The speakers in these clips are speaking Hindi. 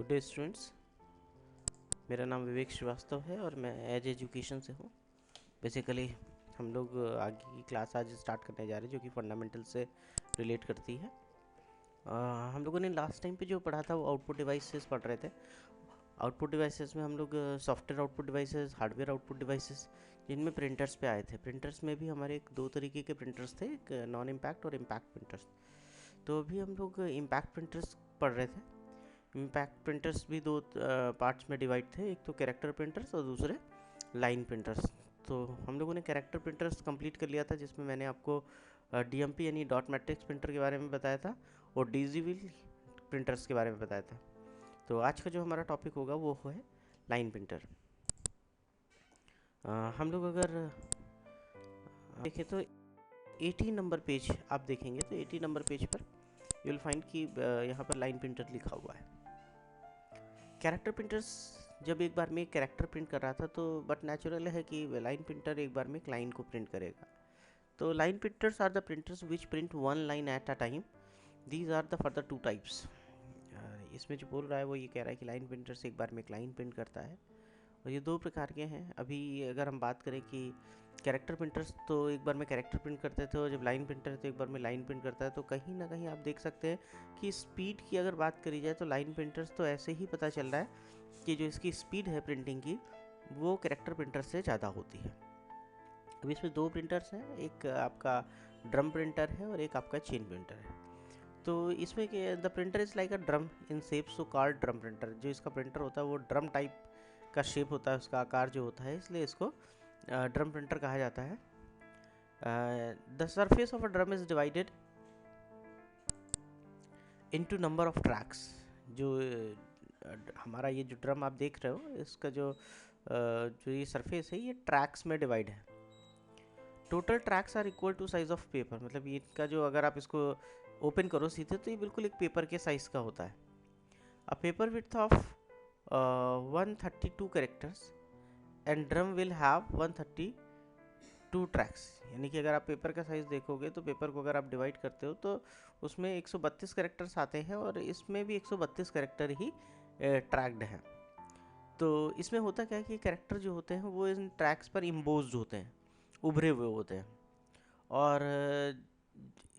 Good day students. मेरा नाम विवेक श्रीवास्तव है और मैं एज एजुकेशन से हूँ। बेसिकली हम लोग आगे की क्लास आज स्टार्ट करने जा रहे हैं जो कि फंडामेंटल से रिलेट करती है। हम लोगों ने लास्ट टाइम पे जो पढ़ा था वो आउटपुट डिवाइसेस पढ़ रहे थे। आउटपुट डिवाइसेस में हम लोग software output devices, hardware output devices, जिनमें प्रिंटर्स पे आए थे। प्रिंटर्स में भी हमारे दो तरीके के प्रिंटर्स थे, एक नॉन इम्पैक्ट और इम्पैक्ट प्रिंटर्स। तो अभी हम लोग इम्पैक्ट प्रिंटर्स पढ़ रहे थे। इम्पैक्ट प्रिंटर्स भी दो पार्ट्स में डिवाइड थे, एक तो कैरेक्टर प्रिंटर्स और दूसरे लाइन प्रिंटर्स। तो हम लोगों ने कैरेक्टर प्रिंटर्स कंप्लीट कर लिया था, जिसमें मैंने आपको डीएमपी यानी डॉट मैट्रिक्स प्रिंटर के बारे में बताया था और डिजिटल प्रिंटर्स के बारे में बताया था। तो आज का जो हमारा टॉपिक होगा वो है लाइन प्रिंटर। हम लोग अगर देखें तो 80 नंबर पेज आप देखेंगे तो 80 नंबर पेज पर यू विल फाइंड कि यहाँ पर लाइन प्रिंटर लिखा हुआ है। कैरेक्टर प्रिंटर्स जब एक बार में एक कैरेक्टर प्रिंट कर रहा था, तो बट नेचुरल है कि लाइन प्रिंटर एक बार में एक लाइन को प्रिंट करेगा। तो line printers are the printers which print one line at a time. These are the further two types. इसमें जो बोल रहा है वो ये कह रहा है कि लाइन प्रिंटर्स एक बार में एक लाइन प्रिंट करता है और ये दो प्रकार के हैं। अभी अगर हम बात करें कि कैरेक्टर प्रिंटर्स तो एक बार में कैरेक्टर प्रिंट करते थे और जब लाइन प्रिंटर तो एक बार में लाइन प्रिंट करता है, तो कहीं ना कहीं आप देख सकते हैं कि स्पीड की अगर बात करी जाए तो लाइन प्रिंटर्स तो ऐसे ही पता चल रहा है कि जो इसकी स्पीड है प्रिंटिंग की वो कैरेक्टर प्रिंटर से ज़्यादा होती है। अब इसमें दो प्रिंटर्स हैं, एक आपका ड्रम प्रिंटर है और एक आपका चेन प्रिंटर है। तो इसमें the printer is like a drum in shape, so called drum printer. जो इसका प्रिंटर होता है वो ड्रम टाइप का शेप होता है, उसका आकार जो होता है, इसलिए इसको ड्रम प्रिंटर कहा जाता है। The surface of a drum is divided into number of tracks. जो हमारा ये जो ड्रम आप देख रहे हो, इसका जो ये सरफेस है ये ट्रैक्स में डिवाइड है। Total tracks are equal to size of paper. मतलब ये इनका जो अगर आप इसको ओपन करो सीधे तो ये बिल्कुल एक पेपर के साइज का होता है। A paper width of 132 characters and drum will have 132 tracks. यानी कि अगर आप पेपर का साइज़ देखोगे तो पेपर को अगर आप डिवाइड करते हो तो उसमें 132 कैरेक्टर्स आते हैं और इसमें भी 132 कैरेक्टर ही ट्रैक्ड हैं। तो इसमें होता क्या है कि कैरेक्टर जो होते हैं वो इन ट्रैक्स पर इम्बोज्ड होते हैं, उभरे हुए होते हैं। और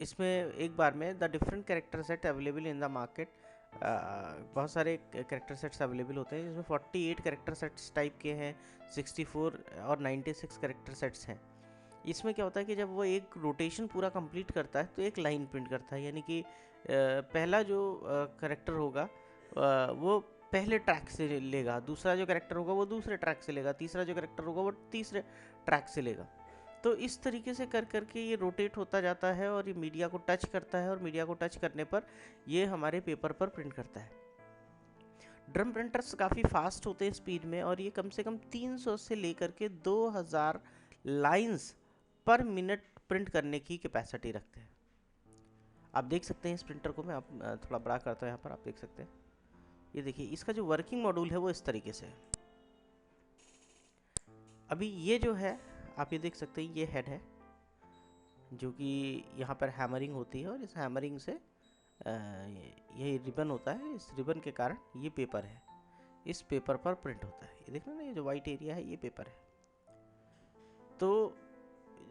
इसमें एक बार में the different character set available in the market, बहुत सारे कैरेक्टर सेट्स अवेलेबल होते हैं, जिसमें 48 कैरेक्टर सेट्स टाइप के हैं, 64 और 96 कैरेक्टर सेट्स हैं। इसमें क्या होता है कि जब वो एक रोटेशन पूरा कंप्लीट करता है तो एक लाइन प्रिंट करता है। यानी कि पहला जो कैरेक्टर होगा वो पहले ट्रैक से लेगा, दूसरा जो कैरेक्टर होगा वो दूसरे ट्रैक से लेगा, तीसरा जो कैरेक्टर होगा वो तीसरे ट्रैक से लेगा। तो इस तरीके से कर करके ये रोटेट होता जाता है और ये मीडिया को टच करता है और मीडिया को टच करने पर ये हमारे पेपर पर प्रिंट करता है। ड्रम प्रिंटर्स काफ़ी फास्ट होते हैं स्पीड में और ये कम से कम 300 से लेकर के 2000 लाइंस पर मिनट प्रिंट करने की कैपेसिटी रखते हैं। आप देख सकते हैं इस प्रिंटर को, मैं आप थोड़ा बड़ा करता हूँ, यहाँ पर आप देख सकते हैं। ये देखिए इसका जो वर्किंग मॉड्यूल है वो इस तरीके से है। अभी ये जो है आप ये देख सकते हैं, ये हेड है जो कि यहाँ पर हैमरिंग होती है और इस हैमरिंग से ये रिबन होता है। इस रिबन के कारण ये पेपर है, इस पेपर पर प्रिंट होता है। ये देखना ना, ये जो वाइट एरिया है ये पेपर है। तो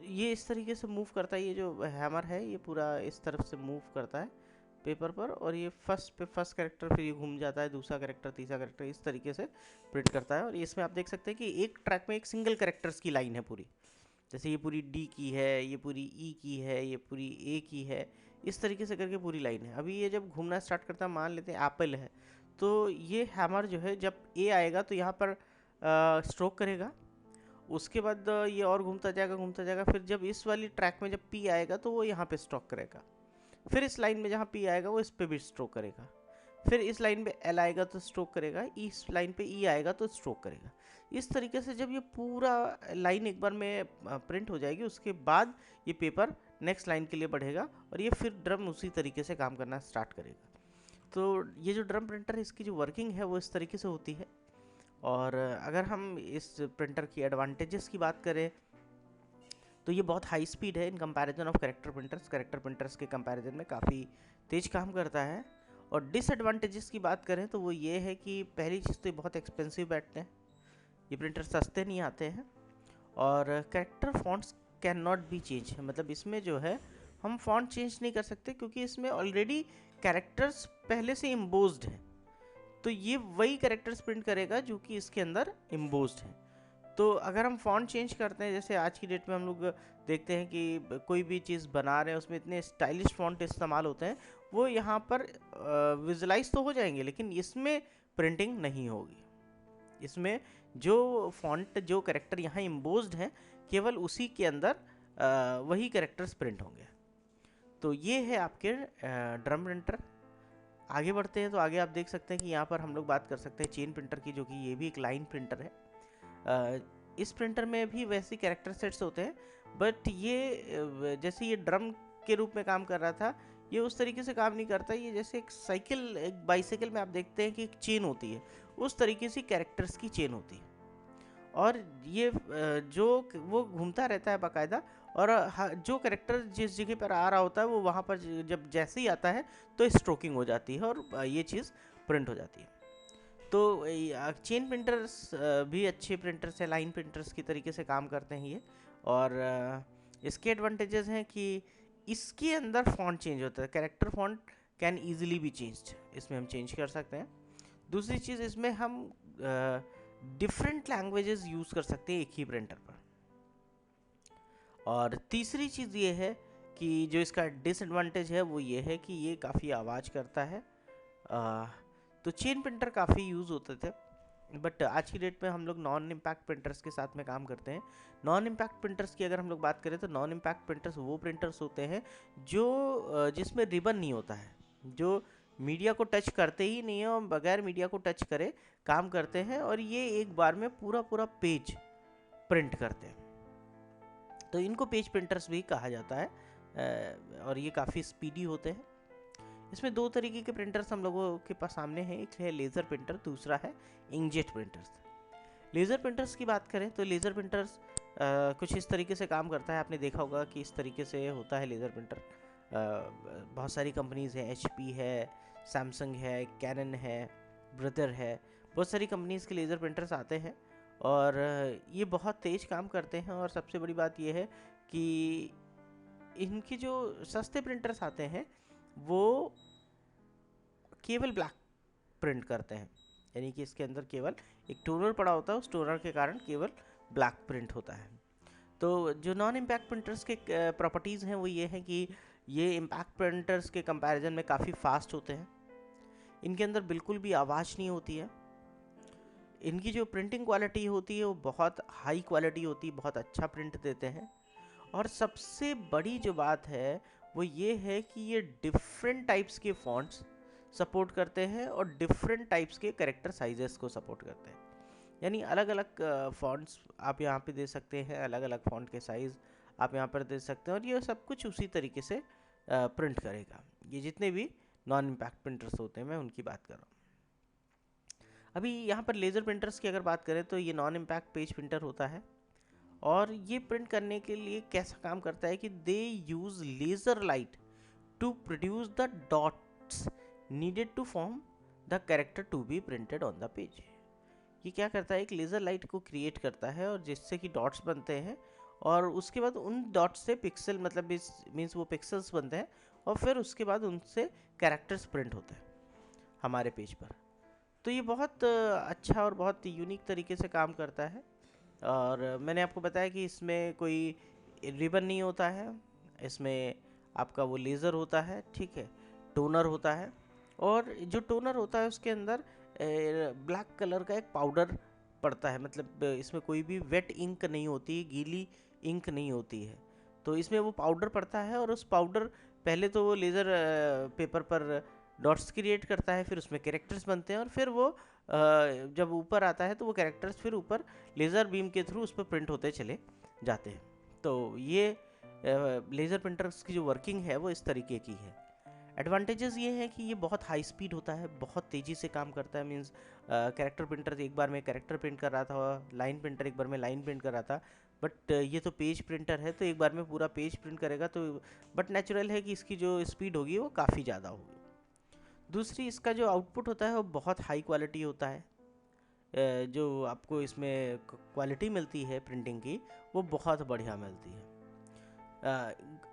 ये इस तरीके से मूव करता है, ये जो हैमर है ये पूरा इस तरफ से मूव करता है पेपर पर और ये फर्स्ट कैरेक्टर, फिर ये घूम जाता है, दूसरा कैरेक्टर, तीसरा कैरेक्टर, इस तरीके से प्रिंट करता है। और इसमें आप देख सकते हैं कि एक ट्रैक में एक सिंगल कैरेक्टर्स की लाइन है पूरी। जैसे ये पूरी डी की है, ये पूरी ई की है, ये पूरी ए की है, इस तरीके से करके पूरी लाइन है। अभी ये जब घूमना स्टार्ट करता है, मान लेते हैं एप्पल है, तो ये हैमर जो है जब ए आएगा तो यहाँ पर स्ट्रोक करेगा, उसके बाद ये और घूमता जाएगा, फिर जब इस वाली ट्रैक में जब पी आएगा तो वो यहाँ पे स्ट्रोक करेगा, फिर इस लाइन में जहाँ पी आएगा वो इस पे भी स्ट्रोक करेगा, फिर इस लाइन पे एल आएगा तो स्ट्रोक करेगा, इस लाइन पे ई आएगा तो स्ट्रोक करेगा। इस तरीके से जब ये पूरा लाइन एक बार में प्रिंट हो जाएगी, उसके बाद ये पेपर नेक्स्ट लाइन के लिए बढ़ेगा और ये फिर ड्रम उसी तरीके से काम करना स्टार्ट करेगा। तो ये जो ड्रम प्रिंटर है इसकी जो वर्किंग है वो इस तरीके से होती है। और अगर हम इस प्रिंटर की एडवांटेजेस की बात करें तो ये बहुत हाई स्पीड है in comparison of character printers. Character printers के कंपैरिजन में काफ़ी तेज़ काम करता है और डिसएडवांटेजेस की बात करें तो वो ये है कि पहली चीज़ तो ये बहुत एक्सपेंसिव बैठते हैं, ये प्रिंटर सस्ते नहीं आते हैं। और character fonts can not B change, मतलब इसमें जो है हम फॉन्ट चेंज नहीं कर सकते क्योंकि इसमें ऑलरेडी कैरेक्टर्स पहले से इम्बोज्ड हैं। तो ये वही कैरेक्टर्स प्रिंट करेगा जो कि इसके अंदर इम्बोज्ड है। तो अगर हम फॉन्ट चेंज करते हैं, जैसे आज की डेट में हम लोग देखते हैं कि कोई भी चीज़ बना रहे हैं उसमें इतने स्टाइलिश फॉन्ट इस्तेमाल होते हैं, वो यहाँ पर विजुलाइज तो हो जाएंगे लेकिन इसमें प्रिंटिंग नहीं होगी। इसमें जो फॉन्ट, जो कैरेक्टर यहाँ इम्बोज्ड है, केवल उसी के अंदर वही कैरेक्टर्स प्रिंट होंगे। तो ये है आपके ड्रम प्रिंटर। आगे बढ़ते हैं तो आगे आप देख सकते हैं कि यहाँ पर हम लोग बात कर सकते हैं चेन प्रिंटर की, जो कि ये भी एक लाइन प्रिंटर है। इस प्रिंटर में भी वैसे कैरेक्टर सेट्स होते हैं, बट ये जैसे ये ड्रम के रूप में काम कर रहा था, ये उस तरीके से काम नहीं करता। ये जैसे एक साइकिल, एक बाइसाइकिल में आप देखते हैं कि एक चेन होती है, उस तरीके से कैरेक्टर्स की चेन होती है। और ये जो वो घूमता रहता है बाकायदा, और जो कैरेक्टर जिस जगह पर आ रहा होता है वो वहाँ पर जब जैसे ही आता है तो स्ट्रोकिंग हो जाती है और ये चीज़ प्रिंट हो जाती है। तो चेन प्रिंटर्स भी अच्छे प्रिंटर्स हैं, लाइन प्रिंटर्स की तरीके से काम करते हैं ये। और इसके एडवांटेजेस हैं कि इसके अंदर फॉन्ट चेंज होता है, character font can easily be changed, इसमें हम चेंज कर सकते हैं। दूसरी चीज़, इसमें हम डिफरेंट लैंग्वेजेस यूज़ कर सकते हैं एक ही प्रिंटर पर। और तीसरी चीज़ ये है कि जो इसका डिसएडवांटेज है वो ये है कि ये काफ़ी आवाज़ करता है। तो चेन प्रिंटर काफ़ी यूज़ होते थे, बट आज की डेट में हम लोग नॉन इम्पैक्ट प्रिंटर्स के साथ में काम करते हैं। नॉन इम्पैक्ट प्रिंटर्स की अगर हम लोग बात करें तो नॉन इम्पैक्ट प्रिंटर्स वो प्रिंटर्स होते हैं जो जिसमें रिबन नहीं होता है, जो मीडिया को टच करते ही नहीं है और बगैर मीडिया को टच करे काम करते हैं, और ये एक बार में पूरा पूरा पेज प्रिंट करते हैं। तो इनको पेज प्रिंटर्स भी कहा जाता है, और ये काफ़ी स्पीडी होते हैं। इसमें दो तरीके के प्रिंटर्स हम लोगों के पास सामने हैं, एक है लेज़र प्रिंटर, दूसरा है इंकजेट प्रिंटर्स। लेज़र प्रिंटर्स की बात करें तो लेज़र प्रिंटर्स कुछ इस तरीके से काम करता है। आपने देखा होगा कि इस तरीके से होता है लेज़र प्रिंटर। बहुत सारी कंपनीज़ हैं, HP है, सैमसंग है, कैनन है, ब्रदर है, बहुत सारी कंपनीज़ के लेज़र प्रिंटर्स आते हैं और ये बहुत तेज़ काम करते हैं। और सबसे बड़ी बात ये है कि इनके जो सस्ते प्रिंटर्स आते हैं वो केवल ब्लैक प्रिंट करते हैं, यानी कि इसके अंदर केवल एक टोनर पड़ा होता है, उस टोनर के कारण केवल ब्लैक प्रिंट होता है। तो जो नॉन इम्पैक्ट प्रिंटर्स के प्रॉपर्टीज़ हैं वो ये हैं कि ये इम्पैक्ट प्रिंटर्स के कंपैरिजन में काफ़ी फास्ट होते हैं, इनके अंदर बिल्कुल भी आवाज़ नहीं होती है, इनकी जो प्रिंटिंग क्वालिटी होती है वो बहुत हाई क्वालिटी होती है, बहुत अच्छा प्रिंट देते हैं। और सबसे बड़ी जो बात है वो ये है कि ये डिफरेंट टाइप्स के फॉन्ट्स सपोर्ट करते हैं और डिफरेंट टाइप्स के कैरेक्टर साइजेस को सपोर्ट करते हैं। यानी अलग अलग फॉन्ट्स आप यहाँ पे दे सकते हैं, अलग अलग फॉन्ट के साइज़ आप यहाँ पर दे सकते हैं, और ये सब कुछ उसी तरीके से प्रिंट करेगा। ये जितने भी नॉन इम्पैक्ट प्रिंटर्स होते हैं मैं उनकी बात कर रहा हूँ। अभी यहाँ पर लेज़र प्रिंटर्स की अगर बात करें तो ये नॉन इम्पैक्ट पेज प्रिंटर होता है, और ये प्रिंट करने के लिए कैसा काम करता है कि they use laser light to produce the dots needed to form the character to be printed on the page. ये क्या करता है, एक लेज़र लाइट को क्रिएट करता है और जिससे कि डॉट्स बनते हैं, और उसके बाद उन डॉट्स से पिक्सल, मतलब मीन्स वो पिक्सल्स बनते हैं, और फिर उसके बाद उनसे कैरेक्टर्स प्रिंट होते हैं हमारे पेज पर। तो ये बहुत अच्छा और बहुत यूनिक तरीके से काम करता है। और मैंने आपको बताया कि इसमें कोई रिबन नहीं होता है, इसमें आपका वो लेज़र होता है, ठीक है, टोनर होता है, और जो टोनर होता है उसके अंदर ब्लैक कलर का एक पाउडर पड़ता है, मतलब इसमें कोई भी वेट इंक नहीं होती, गीली इंक नहीं होती है। तो इसमें वो पाउडर पड़ता है, और उस पाउडर पहले तो वो लेज़र पेपर पर डॉट्स क्रिएट करता है, फिर उसमें कैरेक्टर्स बनते हैं, और फिर वो जब ऊपर आता है तो वो कैरेक्टर्स फिर ऊपर लेज़र बीम के थ्रू उस पर प्रिंट होते चले जाते हैं। तो ये लेज़र प्रिंटर्स की जो वर्किंग है वो इस तरीके की है। एडवांटेजेस ये हैं कि ये बहुत हाई स्पीड होता है, बहुत तेज़ी से काम करता है। मींस कैरेक्टर प्रिंटर एक बार में कैरेक्टर प्रिंट कर रहा था, लाइन प्रिंटर एक बार में लाइन प्रिंट कर रहा था, बट ये तो पेज प्रिंटर है तो एक बार में पूरा पेज प्रिंट करेगा। तो बट नेचुरल है कि इसकी जो स्पीड होगी वो काफ़ी ज़्यादा होगी। दूसरी, इसका जो आउटपुट होता है वो बहुत हाई क्वालिटी होता है। जो आपको इसमें क्वालिटी मिलती है प्रिंटिंग की, वो बहुत बढ़िया मिलती है।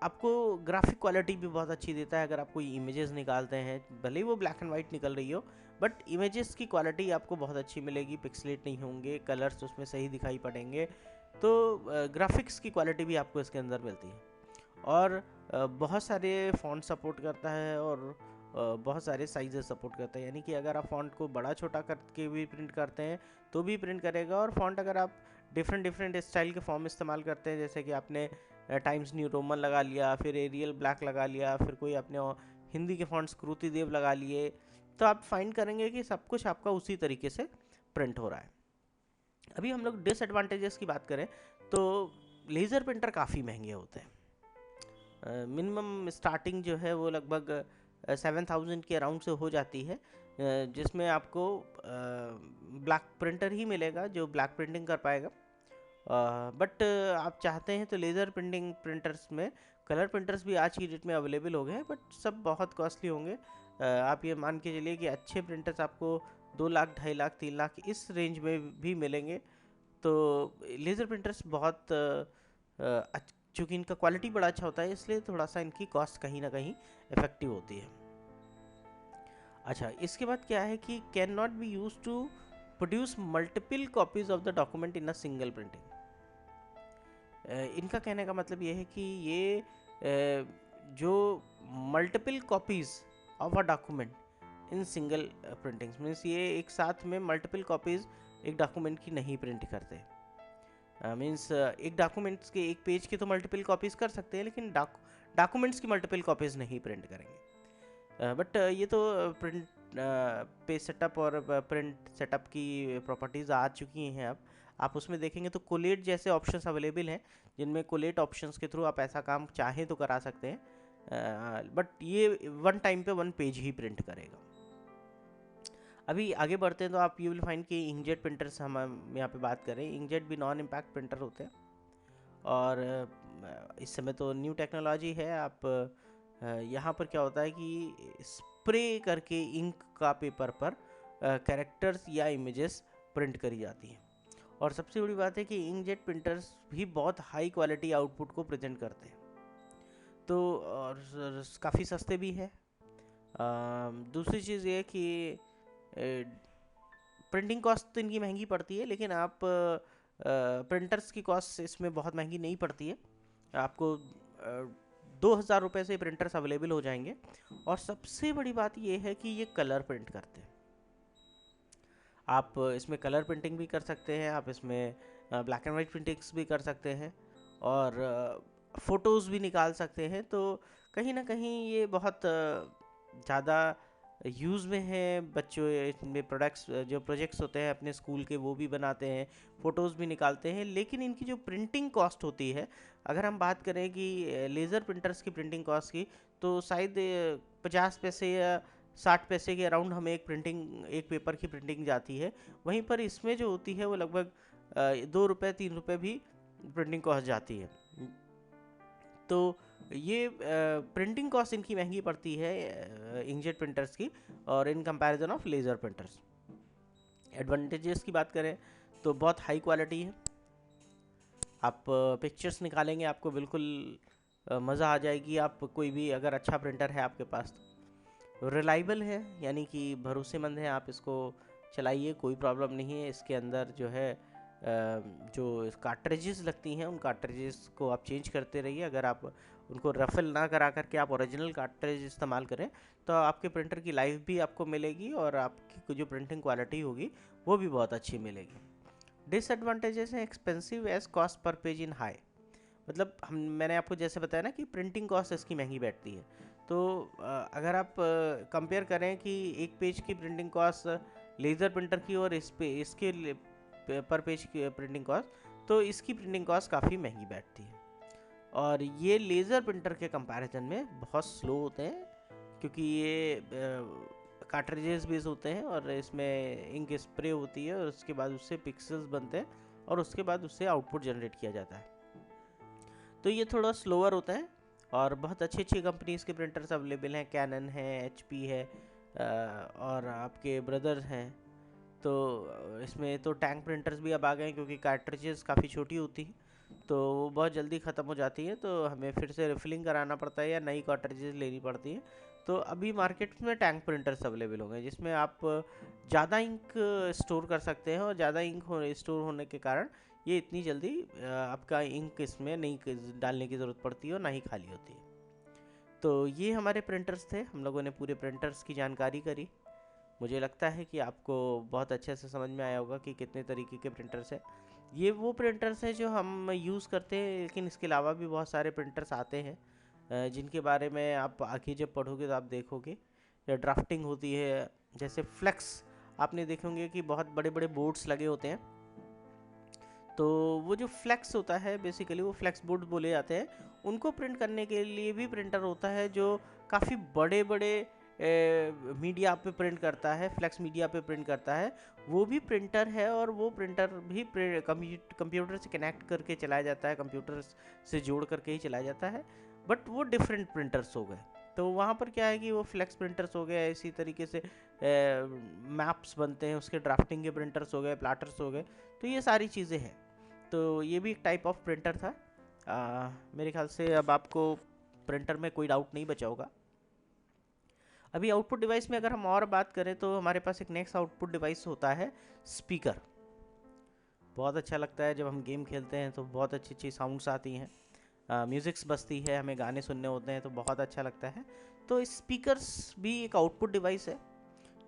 आपको ग्राफिक क्वालिटी भी बहुत अच्छी देता है। अगर आप कोई इमेजेस निकालते हैं, भले ही वो ब्लैक एंड वाइट निकल रही हो, बट इमेजेस की क्वालिटी आपको बहुत अच्छी मिलेगी, पिक्सलेट नहीं होंगे, कलर्स उसमें सही दिखाई पड़ेंगे। तो ग्राफिक्स की क्वालिटी भी आपको इसके अंदर मिलती है। और बहुत सारे फ़ॉन्ट सपोर्ट करता है, और बहुत सारे साइजेस सपोर्ट करता है। यानी कि अगर आप फ़ॉन्ट को बड़ा छोटा करके भी प्रिंट करते हैं तो भी प्रिंट करेगा। और फ़ॉन्ट अगर आप डिफरेंट स्टाइल के फॉर्म इस्तेमाल करते हैं, जैसे कि आपने टाइम्स न्यू रोमन लगा लिया, फिर एरियल ब्लैक लगा लिया, फिर कोई आपने हिंदी के फॉन्ट्स क्रूति देव लगा लिए, तो आप फाइंड करेंगे कि सब कुछ आपका उसी तरीके से प्रिंट हो रहा है। अभी हम लोग डिसएडवांटेजेस की बात करें तो लेज़र प्रिंटर काफ़ी महंगे होते हैं। मिनिमम स्टार्टिंग जो है वो लगभग 7000 के अराउंड से हो जाती है, जिसमें आपको ब्लैक प्रिंटर ही मिलेगा जो ब्लैक प्रिंटिंग कर पाएगा। बट आप चाहते हैं तो लेज़र प्रिंटिंग प्रिंटर्स में कलर प्रिंटर्स भी आज की डेट में अवेलेबल हो गए हैं, बट सब बहुत कॉस्टली होंगे। आप ये मान के चलिए कि अच्छे प्रिंटर्स आपको 2 लाख, 2.5 लाख, 3 लाख इस रेंज में भी मिलेंगे। तो लेज़र प्रिंटर्स बहुत चूँकि इनका क्वालिटी बड़ा अच्छा होता है, इसलिए थोड़ा सा इनकी कॉस्ट कहीं ना कहीं इफेक्टिव होती है। अच्छा, इसके बाद क्या है कि can not be use to produce multiple copies of the document in a single printing. इनका कहने का मतलब ये है कि ये जो multiple copies of a document in single printings means ये एक साथ में मल्टीपल कॉपीज एक डॉक्यूमेंट की नहीं प्रिंट करते। मीन्स एक डॉक्यूमेंट्स के एक पेज की तो मल्टीपल कॉपीज़ कर सकते हैं, लेकिन डॉक्यूमेंट्स की मल्टीपल कॉपीज़ नहीं प्रिंट करेंगे। बट ये तो प्रिंट पेज सेटअप और प्रिंट सेटअप की प्रॉपर्टीज़ आ चुकी हैं। अब आप उसमें देखेंगे तो कोलेट जैसे ऑप्शंस अवेलेबल हैं, जिनमें कोलेट ऑप्शंस के थ्रू आप ऐसा काम चाहें तो करा सकते हैं। बट ये वन टाइम पे वन पेज ही प्रिंट करेगा। अभी आगे बढ़ते हैं तो आप यू विल फाइंड कि इंकजेट प्रिंटर्स हम यहाँ पे बात करें, इंकजेट भी नॉन इम्पैक्ट प्रिंटर होते हैं। और इस समय तो न्यू टेक्नोलॉजी है। आप यहाँ पर क्या होता है कि स्प्रे करके इंक का पेपर पर कैरेक्टर्स या इमेजेस प्रिंट करी जाती हैं। और सबसे बड़ी बात है कि इंकजेट प्रिंटर्स भी बहुत हाई क्वालिटी आउटपुट को प्रेजेंट करते हैं, तो और काफ़ी सस्ते भी है। दूसरी चीज़ ये है कि प्रिंटिंग कॉस्ट तो इनकी महंगी पड़ती है, लेकिन आप प्रिंटर्स की कॉस्ट इसमें बहुत महंगी नहीं पड़ती है। आपको 2000 रुपये से प्रिंटर्स अवेलेबल हो जाएंगे। और सबसे बड़ी बात ये है कि ये कलर प्रिंट करते हैं। आप इसमें कलर प्रिंटिंग भी कर सकते हैं, आप इसमें ब्लैक एंड वाइट प्रिंटिंग्स भी कर सकते हैं, और फ़ोटोज़ भी निकाल सकते हैं। तो कहीं ना कहीं ये बहुत ज़्यादा यूज़ में है। बच्चों इनमें प्रोजेक्ट्स होते हैं अपने स्कूल के, वो भी बनाते हैं, फ़ोटोज़ भी निकालते हैं। लेकिन इनकी जो प्रिंटिंग कॉस्ट होती है, अगर हम बात करें कि लेज़र प्रिंटर्स की प्रिंटिंग कॉस्ट की, तो शायद 50 पैसे या 60 पैसे के अराउंड हमें एक पेपर की प्रिंटिंग जाती है। वहीं पर इसमें जो होती है वो लगभग 2 रुपये 3 रुपये भी प्रिंटिंग कॉस्ट जाती है। तो ये प्रिंटिंग कॉस्ट इनकी महंगी पड़ती है इंकजेट प्रिंटर्स की, और in comparison of laser printers. Advantages की बात करें तो बहुत हाई क्वालिटी है। आप पिक्चर्स निकालेंगे, आपको बिल्कुल मज़ा आ जाएगी। आप कोई भी अगर अच्छा प्रिंटर है आपके पास, रिलायबल है, यानी कि भरोसेमंद है। आप इसको चलाइए, कोई प्रॉब्लम नहीं है। इसके अंदर जो है जो कार्ट्रिजेस लगती हैं, उन कार्ट्रिजेस को आप चेंज करते रहिए। अगर आप उनको रफल ना करा करके आप ओरिजिनल कार्ट्रिज इस्तेमाल करें, तो आपके प्रिंटर की लाइफ भी आपको मिलेगी, और आपकी जो प्रिंटिंग क्वालिटी होगी वो भी बहुत अच्छी मिलेगी। डिसएडवांटेजेस हैं expensive as cost per page in high. मतलब मैंने आपको जैसे बताया ना कि प्रिंटिंग कॉस्ट इसकी महंगी बैठती है। तो अगर आप कंपेयर करें कि एक पेज की प्रिंटिंग कॉस्ट लेज़र प्रिंटर की और इसके पर पेज की प्रिंटिंग कॉस्ट, तो इसकी प्रिंटिंग कॉस्ट काफ़ी महंगी बैठती है। और ये लेज़र प्रिंटर के कंपैरिजन में बहुत स्लो होते हैं, क्योंकि ये कार्ट्रिजेस बेस होते हैं, और इसमें इंक स्प्रे होती है, और उसके बाद उससे पिक्सेल्स बनते हैं, और उसके बाद उससे आउटपुट जनरेट किया जाता है। तो ये थोड़ा स्लोअर होता है। और बहुत अच्छी अच्छी कंपनीज़ के प्रिंटर्स अवेलेबल हैं, कैनन है, HP है, और आपके ब्रदर हैं, तो इसमें तो टैंक प्रिंटर्स भी अब आ गए हैं, क्योंकि कार्ट्रिजेस काफ़ी छोटी होती हैं तो वो बहुत जल्दी ख़त्म हो जाती है, तो हमें फिर से रिफिलिंग कराना पड़ता है या नई कार्ट्रिजेस लेनी पड़ती है। तो अभी मार्केट में टैंक प्रिंटर्स अवेलेबल होंगे जिसमें आप ज़्यादा इंक स्टोर कर सकते हैं, और ज़्यादा इंक स्टोर होने के कारण ये इतनी जल्दी आपका इंक इसमें नहीं डालने की ज़रूरत पड़ती है और ना ही खाली होती है। तो ये हमारे प्रिंटर्स थे, हम लोगों ने पूरे प्रिंटर्स की जानकारी करी। मुझे लगता है कि आपको बहुत अच्छे से समझ में आया होगा कि कितने तरीके के प्रिंटर्स हैं। ये वो प्रिंटर्स हैं जो हम यूज़ करते हैं, लेकिन इसके अलावा भी बहुत सारे प्रिंटर्स आते हैं जिनके बारे में आप आगे जब पढ़ोगे तो आप देखोगे। या ड्राफ्टिंग होती है, जैसे फ्लेक्स, आपने देखे होंगे कि बहुत बड़े बड़े बोर्ड्स लगे होते हैं, तो वो जो फ्लेक्स होता है बेसिकली वो फ्लेक्स बोर्ड बोले जाते हैं। उनको प्रिंट करने के लिए भी प्रिंटर होता है जो काफ़ी बड़े बड़े मीडिया पे प्रिंट करता है, फ्लेक्स मीडिया पे प्रिंट करता है। वो भी प्रिंटर है, और वो प्रिंटर भी कंप्यूटर से कनेक्ट करके चलाया जाता है, कंप्यूटर से जोड़ करके ही चलाया जाता है। बट वो डिफरेंट प्रिंटर्स हो गए। तो वहाँ पर क्या है कि वो फ्लेक्स प्रिंटर्स हो गए, इसी तरीके से मैप्स बनते हैं, उसके ड्राफ्टिंग के प्रिंटर्स हो गए, प्लाटर्स हो गए। तो ये सारी चीज़ें हैं। तो ये भी एक टाइप ऑफ प्रिंटर था। मेरे ख्याल से अब आपको प्रिंटर में कोई डाउट नहीं बचा होगा। अभी आउटपुट डिवाइस में अगर हम और बात करें तो हमारे पास एक नेक्स्ट आउटपुट डिवाइस होता है स्पीकर। बहुत अच्छा लगता है जब हम गेम खेलते हैं तो बहुत अच्छी अच्छी साउंड्स आती हैं, म्यूज़िक्स बजती है, हमें गाने सुनने होते हैं तो बहुत अच्छा लगता है। तो स्पीकर्स भी एक आउटपुट डिवाइस है,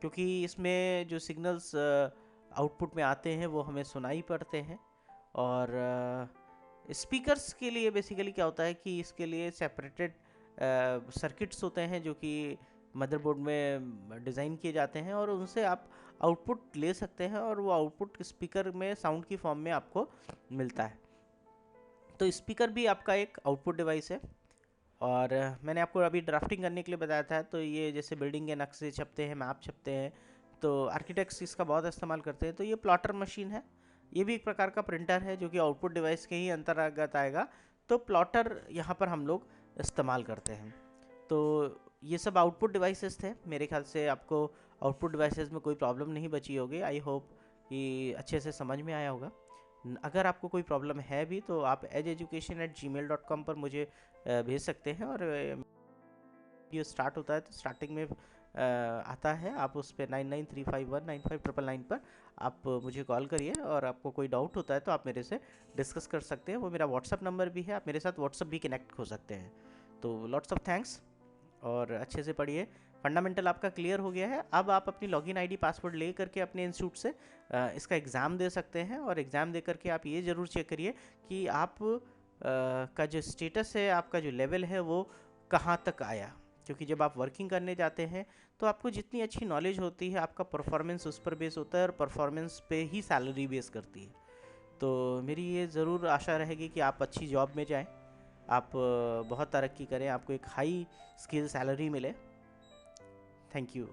क्योंकि इसमें जो सिग्नल्स आउटपुट में आते हैं वो हमें सुनाई पड़ते हैं। और स्पीकर्स के लिए बेसिकली क्या होता है कि इसके लिए सेपरेटेड सर्किट्स होते हैं जो कि मदरबोर्ड में डिज़ाइन किए जाते हैं, और उनसे आप आउटपुट ले सकते हैं, और वो आउटपुट स्पीकर में साउंड की फॉर्म में आपको मिलता है। तो स्पीकर भी आपका एक आउटपुट डिवाइस है। और मैंने आपको अभी ड्राफ्टिंग करने के लिए बताया था, तो ये जैसे बिल्डिंग के नक्शे छपते हैं, मैप छपते हैं, तो आर्किटेक्ट्स इसका बहुत इस्तेमाल करते हैं। तो ये प्लॉटर मशीन है, ये भी एक प्रकार का प्रिंटर है जो कि आउटपुट डिवाइस के ही अंतर्गत आएगा। तो प्लॉटर यहाँ पर हम लोग इस्तेमाल करते हैं। तो ये सब आउटपुट डिवाइसेस थे। मेरे ख्याल से आपको आउटपुट डिवाइसेस में कोई प्रॉब्लम नहीं बची होगी। आई होप कि अच्छे से समझ में आया होगा। अगर आपको कोई प्रॉब्लम है भी तो आप education@gmail.com पर मुझे भेज सकते हैं। और ये स्टार्ट होता है तो स्टार्टिंग में आता है, आप उस पर 9935195999 पर आप मुझे कॉल करिए, और आपको कोई डाउट होता है तो आप मेरे से डिस्कस कर सकते हैं। वो मेरा व्हाट्सअप नंबर भी है, आप मेरे साथ व्हाट्सअप भी कनेक्ट हो सकते हैं। तो लॉट्स ऑफ थैंक्स, और अच्छे से पढ़िए। फंडामेंटल आपका क्लियर हो गया है। अब आप अपनी लॉगिन आईडी पासवर्ड ले करके अपने इंस्टीट्यूट से इसका एग्ज़ाम दे सकते हैं, और एग्ज़ाम दे करके आप ये ज़रूर चेक करिए कि आप का जो स्टेटस है, आपका जो लेवल है वो कहाँ तक आया। क्योंकि जब आप वर्किंग करने जाते हैं तो आपको जितनी अच्छी नॉलेज होती है, आपका परफॉर्मेंस उस पर बेस होता है, और परफॉर्मेंस पे ही सैलरी बेस करती है। तो मेरी ये ज़रूर आशा रहेगी कि आप अच्छी जॉब में जाएं, आप बहुत तरक्की करें, आपको एक हाई स्किल सैलरी मिले। Thank you.